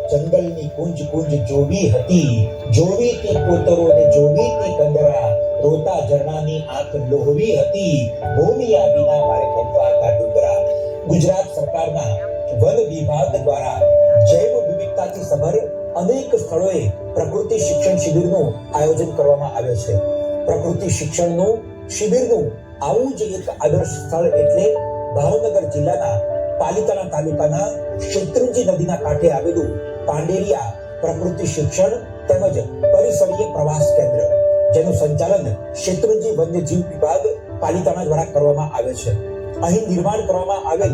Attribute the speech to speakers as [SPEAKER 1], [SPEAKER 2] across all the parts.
[SPEAKER 1] જંગલની કુંજ કુંજ જોવી હતી, જોવી તે કોતરોને જોવી તે કંદરા, રોતા ઝરણાની આંખ લોહવી હતી, ભૂમિયા વિના મારે કંપાતા ડુંગરા. ગુજરાત સરકારના વન વિભાગ દ્વારા જૈવ વિવિધતાથી સભર અનેક સ્થળોએ પ્રકૃતિ શિક્ષણ શિબિરનું આયોજન કરવામાં આવે છે. પ્રકૃતિ શિક્ષણનું શિબિરનું આવું જ એક આદર્શ સ્થળ એટલે ભાવનગર જિલ્લાના પાલિતાણા તાલુકાના શેત્રુંજી નદીના કાંઠે આવેલું પાંડેરિયા પ્રકૃતિ શિક્ષણ તેમજ પરિસરીય પ્રવાસ કેન્દ્ર, જેનું સંચાલન શેત્રુંજી વન્યજીવ વિભાગ પાલિતાણા દ્વારા કરવામાં આવે છે. અહીં નિર્માણ કરવામાં આવેલ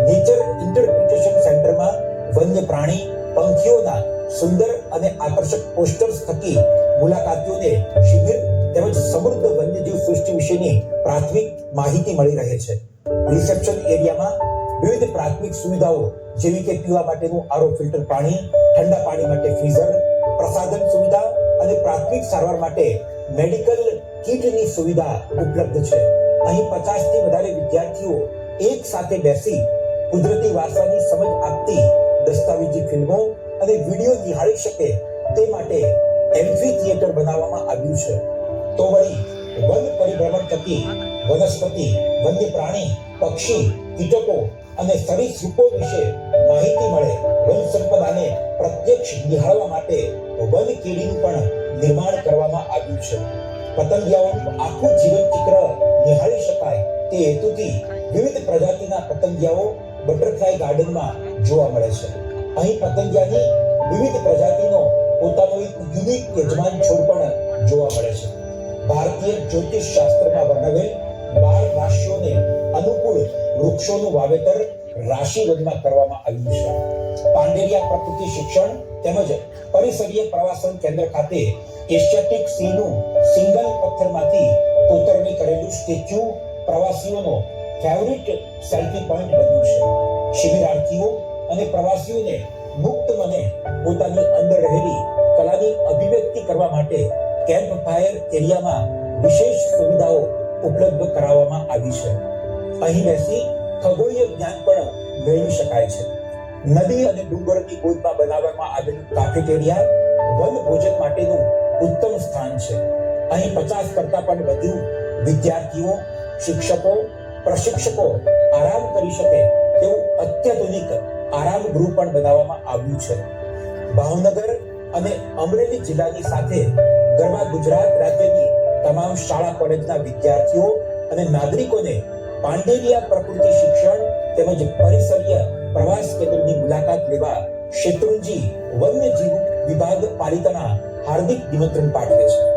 [SPEAKER 1] નેચર ઇન્ટરપ્રિટેશન સેન્ટરમાં વન્ય પ્રાણી પંખીઓના સુંદર અને આકર્ષક પોસ્ટર્સ થકી મુલાકાતીઓને શિબિર તેમજ સમૃદ્ધ વન્યજીવ સૃષ્ટિ વિશેની પ્રાથમિક માહિતી મળી રહે છે. રિસેપ્શન એરિયામાં વિવિધ પ્રાથમિક સુવિધાઓ જેવી કે પીવા માટેનું આરો ફિલ્ટર પાણી, ઠંડા પાણી માટે ફ્રીઝર, પ્રસાધન સુવિધા અને પ્રાથમિક સારવાર માટે મેડિકલ કિટની સુવિધા ઉપલબ્ધ છે. અહીં 50 થી વધારે વિદ્યાર્થીઓ એક સાથે બેસી કુદરતી વારસાની સમજ આપતી દસ્તાવેજી ફિલ્મો અને વિડીયો નિહાળી શકે તે માટે એમ્ફી થિયેટર બનાવવામાં આવ્યું છે. તો વળી વન પરિભ્રમણ થકી વનસ્પતિ, વન્ય પ્રાણી, પક્ષી, કીટકો અને સરીસૃપો વિશે માહિતી મળે, વન સંપદાને પ્રત્યક્ષ નિહાળવા માટે વન કેડીનું પણ નિર્માણ કરવામાં આવ્યું છે. પતંગિયાઓનું આખું જીવન ચક્ર નિહાળી શકાય તે હેતુથી વિવિધ પ્રજાતિના પતંગિયાઓ બટરફ્લાય ગાર્ડનમાં જોવા મળે છે. અહીં પતંગિયાની વિવિધ પ્રજાતિનો પોતાનો એક યુનિક યજમાન છોડ પણ જોવા મળે છે. ભારતીય જ્યોતિષ શાસ્ત્રમાં વર્ણવેલ 12 રાશિઓને અનુકૂળ વૃક્ષોનું વાવેતર રાશિ વનમાં કરવામાં આવ્યું છે. પાંડેરિયા પ્રકૃતિ શિક્ષણ તેમજ પરિસરીય પ્રવાસન કેન્દ્ર ખાતે એશિયાટિક સિંહનું સિંગલ પથ્થરમાંથી કોતરણી કરેલું સ્ટેચ્યુ પ્રવાસીઓનો ફેવરિટ સેલ્ફી પોઈન્ટ બન્યું છે. શિબિરાર્થીઓ અને પ્રવાસીઓને મુક્ત મને પોતાની અંદર રહેલી કલાની અભિવ્યક્તિ કરવા માટે કેમ્પ ફાયર એરિયામાં વિશેષ સુવિધાઓ ઉપલબ્ધ કરાવવામાં આવી છે. અહીં બેસી ખગોળીય જ્ઞાન પણ મેળવી શકાય છે. નદી અને ડુંગરની ગોદમાં બનાવવામાં આવેલું કાફેટેરિયા વન ભોજન માટેનું ઉત્તમ સ્થાન છે. અહીં 50 કરતા પણ વધુ વિદ્યાર્થીઓ, શિક્ષકો, પ્રશિક્ષકો આરામ કરી શકે તેવું અત્યાધુનિક આરામ ગૃહ પણ બનાવવામાં આવ્યું છે. ભાવનગર અને અમરેલી જિલ્લાની સાથે ગરબા ગુજરાત રાજ્યની તમામ શાળા કોલેજના વિદ્યાર્થીઓ અને નાગરિકોને પાંડેરિયા પ્રકૃતિ શિક્ષણ તેમજ પરિસરીય પ્રવાસ કેન્દ્રની મુલાકાત લેવા શેત્રુંજી વન્યજીવ વિભાગ પાલિતાણા હાર્દિક નિમંત્રણ પાઠવે છે.